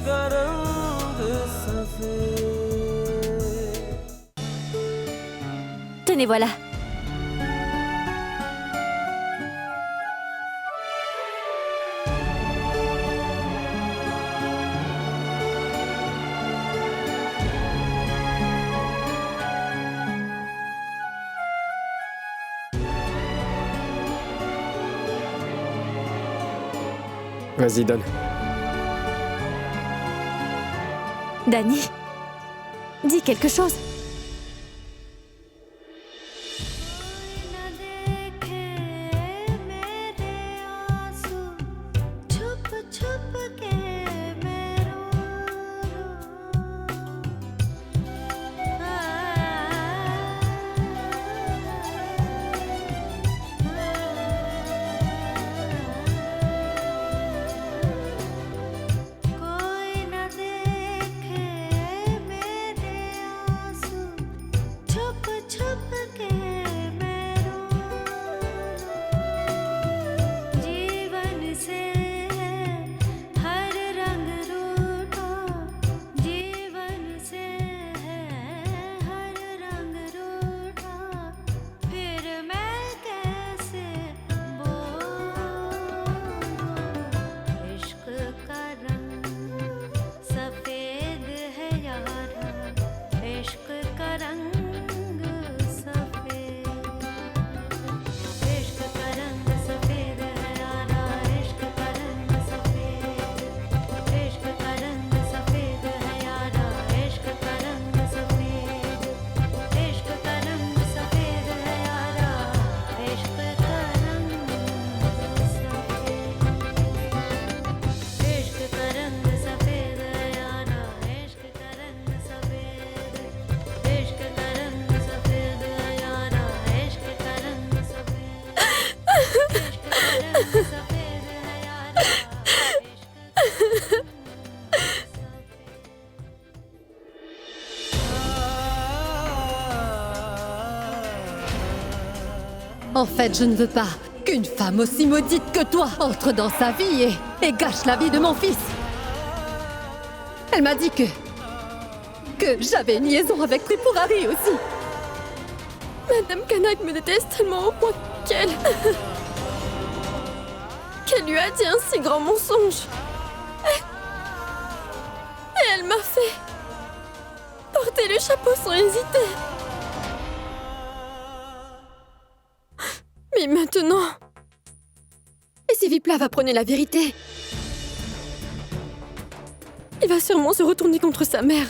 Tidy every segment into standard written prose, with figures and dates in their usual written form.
का रंग सफेद। Tenez, voilà. Vas-y, donne. Danny, dis quelque chose. En fait, je ne veux pas qu'une femme aussi maudite que toi entre dans sa vie et gâche la vie de mon fils. Elle m'a dit que j'avais une liaison avec Tripurari aussi. Madame Kanak me déteste tellement au point qu'elle lui a dit un si grand mensonge. Et elle m'a fait porter le chapeau sans hésiter. Mais maintenant... Et si Viplav apprenait la vérité? Il va sûrement se retourner contre sa mère.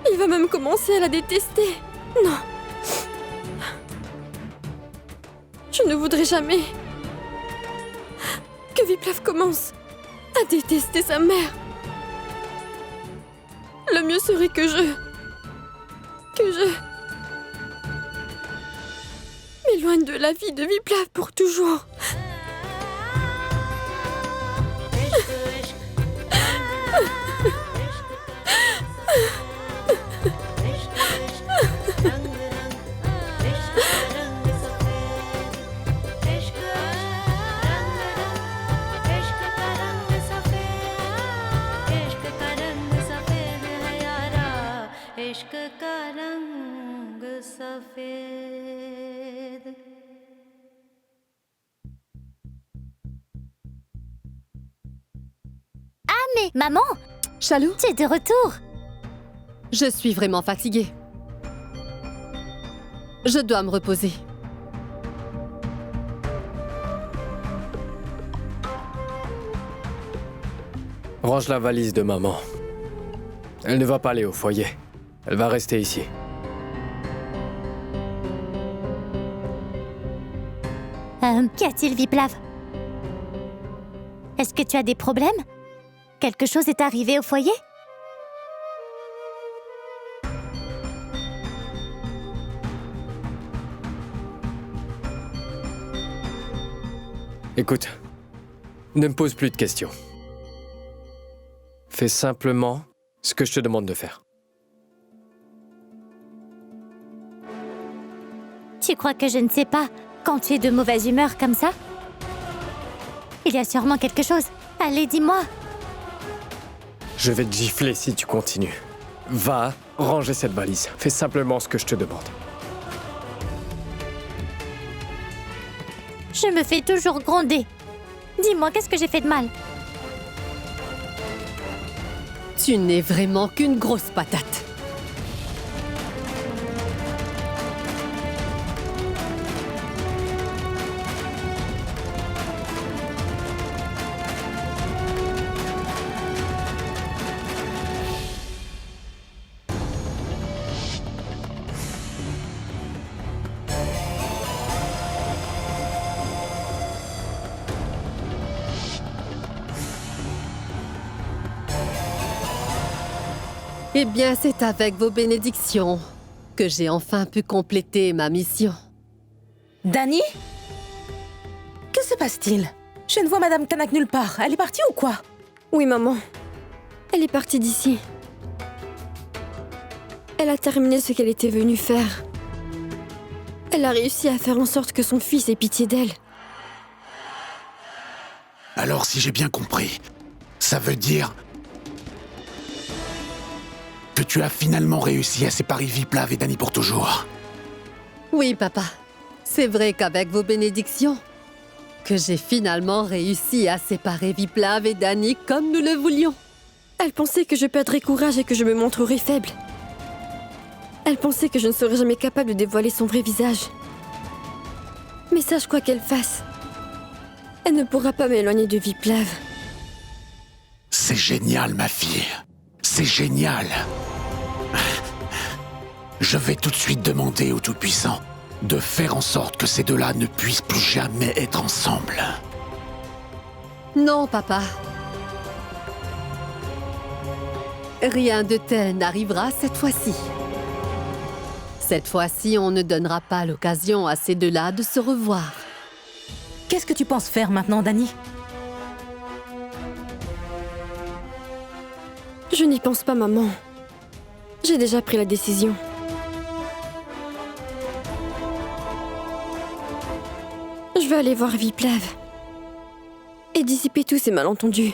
Il va même commencer à la détester. Non. Je ne voudrais jamais que Viplav commence à détester sa mère. Le mieux serait que je m'éloigne de la vie de Viplav pour toujours. Mais maman, Chalou, tu es de retour. je suis vraiment fatiguée. Je dois me reposer. Range la valise de maman. Elle ne va pas aller au foyer. Elle va rester ici. Qu'y a-t-il, Viplav? Est-ce que tu as des problèmes? Quelque chose est arrivé au foyer? Écoute, ne me pose plus de questions. Fais simplement ce que je te demande de faire. Tu crois que je ne sais pas quand tu es de mauvaise humeur comme ça? Il y a sûrement quelque chose. Allez, dis-moi. Je vais te gifler si tu continues. Va ranger cette valise. Fais simplement ce que je te demande. Je me fais toujours gronder. Dis-moi, qu'est-ce que j'ai fait de mal? Tu n'es vraiment qu'une grosse patate. Eh bien, c'est avec vos bénédictions que j'ai enfin pu compléter ma mission. Dani? Que se passe-t-il? Je ne vois Madame Kanak nulle part. Elle est partie ou quoi? Oui, maman. Elle est partie d'ici. Elle a terminé ce qu'elle était venue faire. Elle a réussi à faire en sorte que son fils ait pitié d'elle. Alors, si j'ai bien compris, ça veut dire que tu as finalement réussi à séparer Viplav et Dani pour toujours. Oui, papa. C'est vrai qu'avec vos bénédictions, que j'ai finalement réussi à séparer Viplav et Dani comme nous le voulions. Elle pensait que je perdrais courage et que je me montrerais faible. Elle pensait que je ne serais jamais capable de dévoiler son vrai visage. Mais sache quoi qu'elle fasse, elle ne pourra pas m'éloigner de Viplav. C'est génial, ma fille. C'est génial. Je vais tout de suite demander au Tout-Puissant de faire en sorte que ces deux-là ne puissent plus jamais être ensemble. Non, papa. Rien de tel n'arrivera cette fois-ci. Cette fois-ci, on ne donnera pas l'occasion à ces deux-là de se revoir. Qu'est-ce que tu penses faire maintenant, Dani? Je n'y pense pas, maman. J'ai déjà pris la décision. Je vais aller voir Viplav et dissiper tous ces malentendus.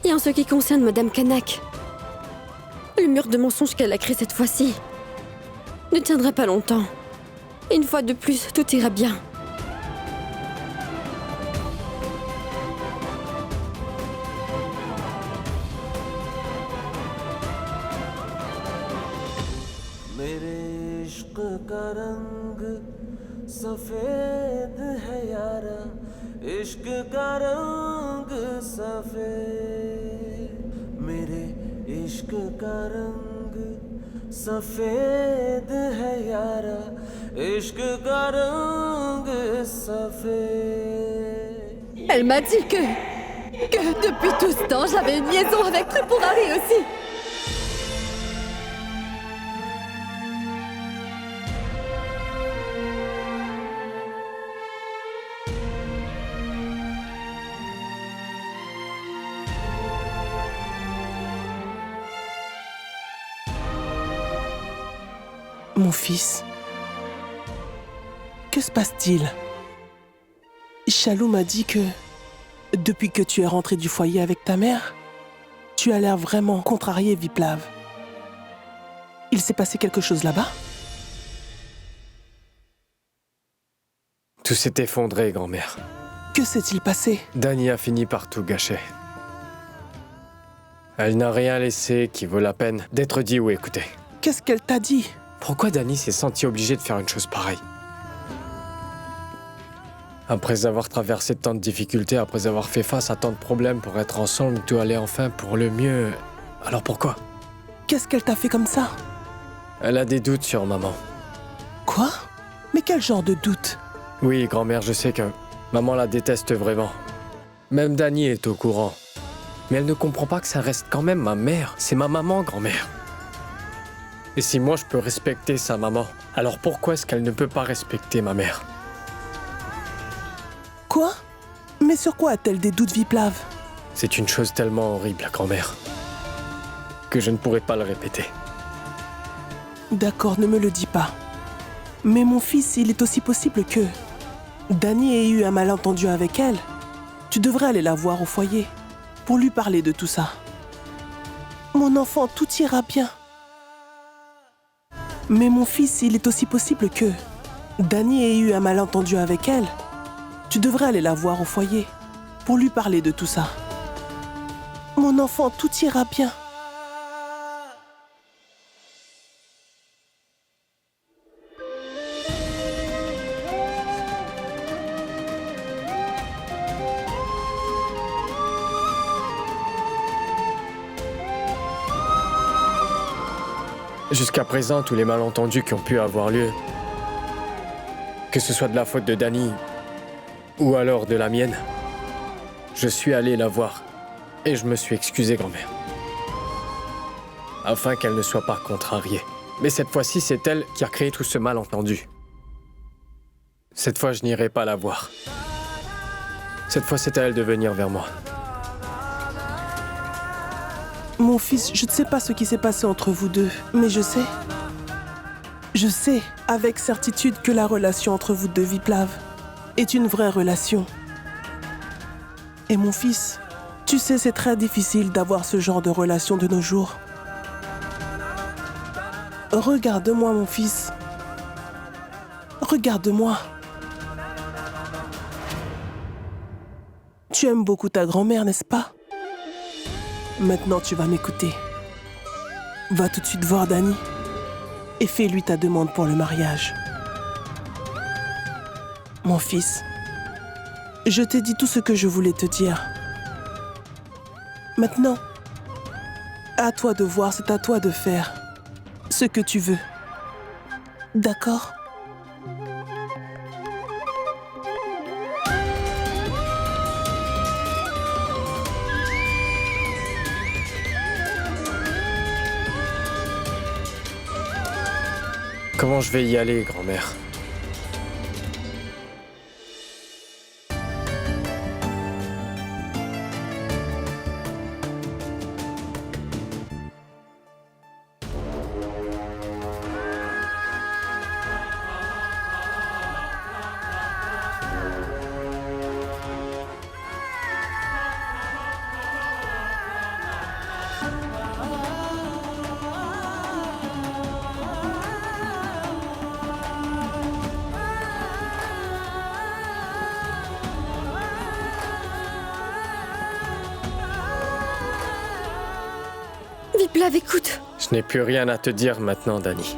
Et en ce qui concerne Madame Kanak, le mur de mensonges qu'elle a créé cette fois-ci ne tiendra pas longtemps. Une fois de plus, tout ira bien. सफेद है यारा इश्क का रंग सफेद मेरे इश्क का रंग सफेद है यारा इश्क का रंग सफेद. Elle m'a dit que depuis tout ce temps, j'avais une liaison avec Tripurari aussi. Mon fils, que se passe-t-il? Chalou m'a dit que, depuis que tu es rentré du foyer avec ta mère, tu as l'air vraiment contrarié, Viplav. Il s'est passé quelque chose là-bas? Tout s'est effondré, grand-mère. Que s'est-il passé? Dani a fini par tout gâcher. Elle n'a rien laissé qui vaut la peine d'être dit ou écouté. Qu'est-ce qu'elle t'a dit? Pourquoi Dani s'est senti obligé de faire une chose pareille? Après avoir traversé tant de difficultés, après avoir fait face à tant de problèmes pour être ensemble, tout allait enfin pour le mieux. Alors pourquoi? Qu'est-ce qu'elle t'a fait comme ça? Elle a des doutes sur maman. Quoi? Mais quel genre de doute? Oui, grand-mère, je sais que maman la déteste vraiment. Même Dani est au courant. Mais elle ne comprend pas que ça reste quand même ma mère. C'est ma maman, grand-mère. Et si moi je peux respecter sa maman, alors pourquoi est-ce qu'elle ne peut pas respecter ma mère? Quoi? Mais sur quoi a-t-elle des doutes, Viplav? C'est une chose tellement horrible, grand-mère, que je ne pourrais pas le répéter. D'accord, ne me le dis pas. Mais mon fils, il est aussi possible que Dani a eu un malentendu avec elle. Tu devrais aller la voir au foyer pour lui parler de tout ça. Mon enfant, tout ira bien. Mais mon fils, il est aussi possible que Dani ait eu un malentendu avec elle. Tu devrais aller la voir au foyer pour lui parler de tout ça. Mon enfant, tout ira bien. Jusqu'à présent, tous les malentendus qui ont pu avoir lieu, que ce soit de la faute de Dani ou alors de la mienne, je suis allé la voir et je me suis excusé, grand-mère, afin qu'elle ne soit pas contrariée. Mais cette fois-ci, c'est elle qui a créé tout ce malentendu. Cette fois, je n'irai pas la voir. Cette fois, c'est à elle de venir vers moi. Mon fils, je ne sais pas ce qui s'est passé entre vous deux, mais je sais avec certitude que la relation entre vous deux, Viplav, est une vraie relation. Et mon fils, tu sais, c'est très difficile d'avoir ce genre de relation de nos jours. Regarde-moi, mon fils. Regarde-moi. Tu aimes beaucoup ta grand-mère, n'est-ce pas? Maintenant, tu vas m'écouter. Va tout de suite voir Dani et fais-lui ta demande pour le mariage. Mon fils, je t'ai dit tout ce que je voulais te dire. Maintenant, à toi de voir, c'est à toi de faire ce que tu veux. D'accord ? Comment je vais y aller, grand-mère? Viplav, écoute. Je n'ai plus rien à te dire maintenant, Dani.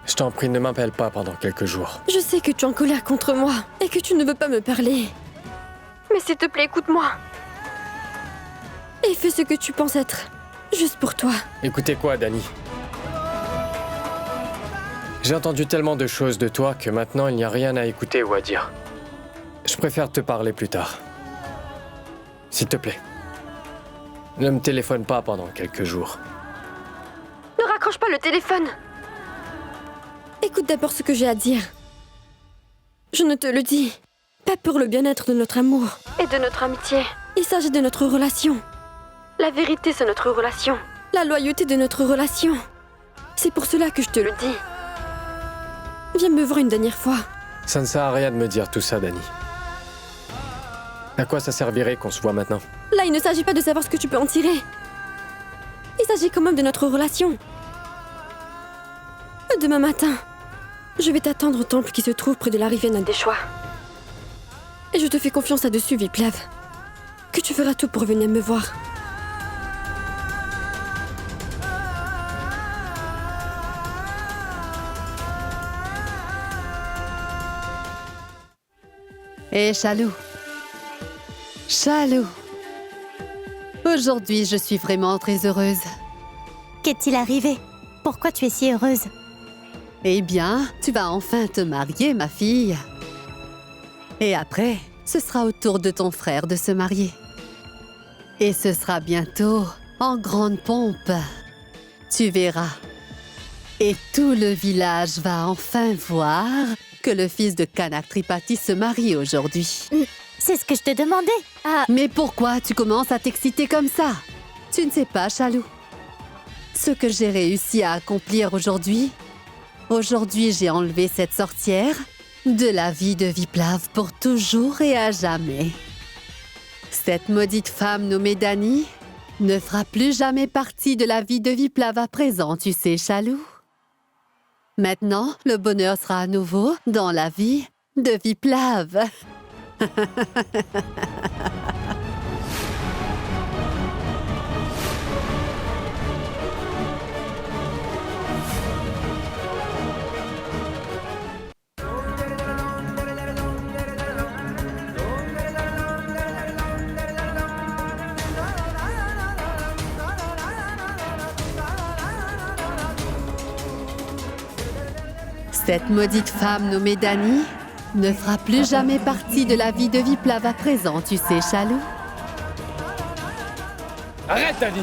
Je t'en prie, ne m'appelle pas pendant quelques jours. Je sais que tu es en colère contre moi et que tu ne veux pas me parler. Mais s'il te plaît, écoute-moi. Et fais ce que tu penses être juste pour toi. Écoutez quoi, Dani? J'ai entendu tellement de choses de toi que maintenant il n'y a rien à écouter ou à dire. Je préfère te parler plus tard. S'il te plaît. Ne me téléphone pas pendant quelques jours. Ne raccroche pas le téléphone. Écoute d'abord ce que j'ai à dire. Je ne te le dis pas pour le bien-être de notre amour et de notre amitié. Il s'agit de notre relation. La vérité, c'est notre relation. La loyauté de notre relation. C'est pour cela que je te le dis. Viens me voir une dernière fois. Ça ne sert à rien de me dire tout ça, Dani. À quoi ça servirait qu'on se voit maintenant? Là, il ne s'agit pas de savoir ce que tu peux en tirer. Il s'agit quand même de notre relation. Demain matin, je vais t'attendre au temple qui se trouve près de la rivière Nadeshwa. Et je te fais confiance là-dessus, Viplav. Que tu feras tout pour venir me voir. Hé, Chalou. Chalou. Aujourd'hui, je suis vraiment très heureuse. Qu'est-il arrivé? Pourquoi tu es si heureuse? Eh bien, tu vas enfin te marier, ma fille. Et après, ce sera au tour de ton frère de se marier. Et ce sera bientôt en grande pompe. Tu verras. Et tout le village va enfin voir que le fils de Kanak Tripati se marie aujourd'hui. C'est ce que je te demandais. Ah, Mais pourquoi tu commences à t'exciter comme ça? Tu ne sais pas, Chalou. Ce que j'ai réussi à accomplir aujourd'hui, j'ai enlevé cette sorcière de la vie de Viplav pour toujours et à jamais. Cette maudite femme nommée Dani ne fera plus jamais partie de la vie de Viplav à présent, tu sais, Chalou. Maintenant, le bonheur sera à nouveau dans la vie de Viplav. Cette maudite femme nommée Dani ne fera plus jamais partie de la vie de Viplav à présent, tu sais, Chalou. Arrête, Dani!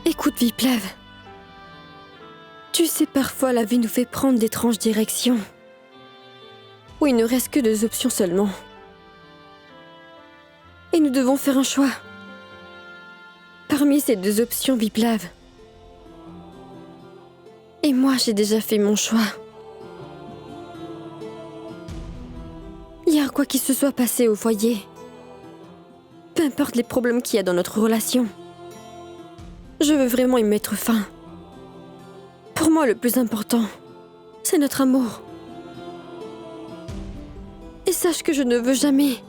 Écoute, Viplav. Tu sais, parfois, la vie nous fait prendre d'étranges directions. Où il ne reste que 2 options seulement. Et nous devons faire un choix. Parmi ces 2 options, Viplav. Et moi, j'ai déjà fait mon choix. Hier, quoi qu'il se soit passé au foyer, peu importe les problèmes qu'il y a dans notre relation, je veux vraiment y mettre fin. Pour moi, le plus important, c'est notre amour. Et sache que je ne veux jamais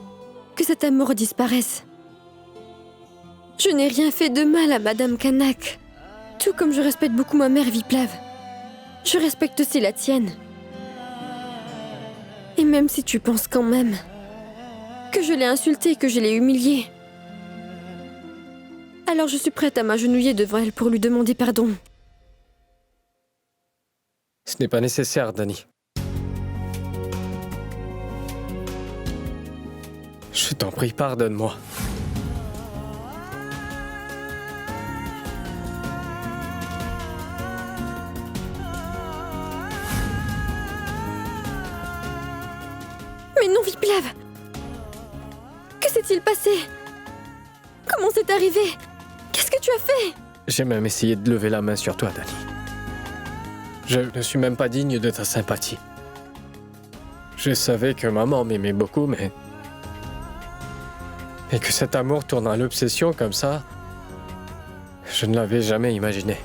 que cet amour disparaisse. Je n'ai rien fait de mal à Madame Kanak. Tout comme je respecte beaucoup ma mère Viplav, je respecte aussi la tienne. Et même si tu penses quand même que je l'ai insultée, que je l'ai humiliée, alors je suis prête à m'agenouiller devant elle pour lui demander pardon. Ce n'est pas nécessaire, Dani. Je t'en prie, pardonne-moi. Mais non, Viplav! Que s'est-il passé? Comment c'est arrivé? Qu'est-ce que tu as fait? J'ai même essayé de lever la main sur toi, Dani. Je ne suis même pas digne de ta sympathie. Je savais que maman m'aimait beaucoup, mais... Et que cet amour tourne à l'obsession comme ça, je ne l'avais jamais imaginé.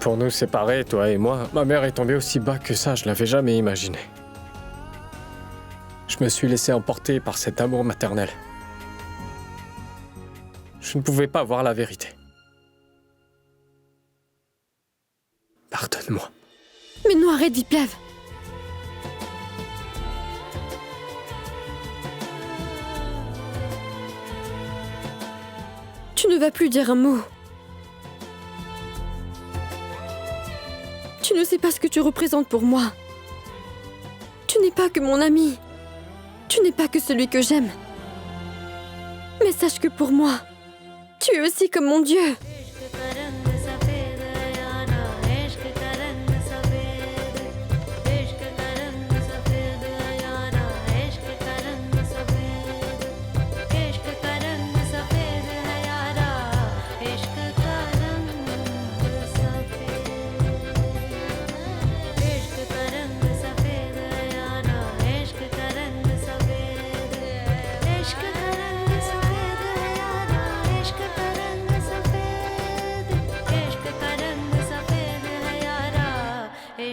Pour nous séparer, toi et moi, ma mère est tombée aussi bas que ça, je l'avais jamais imaginé. Je me suis laissé emporter par cet amour maternel. Je ne pouvais pas voir la vérité. Pardonne-moi. Mais non, arrête, Viplav! Tu ne vas plus dire un mot. Tu ne sais pas ce que tu représentes pour moi. Tu n'es pas que mon ami. Tu n'es pas que celui que j'aime. Mais sache que pour moi, tu es aussi comme mon Dieu.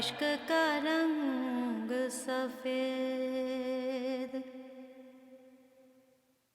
इश्क का रंग सफेद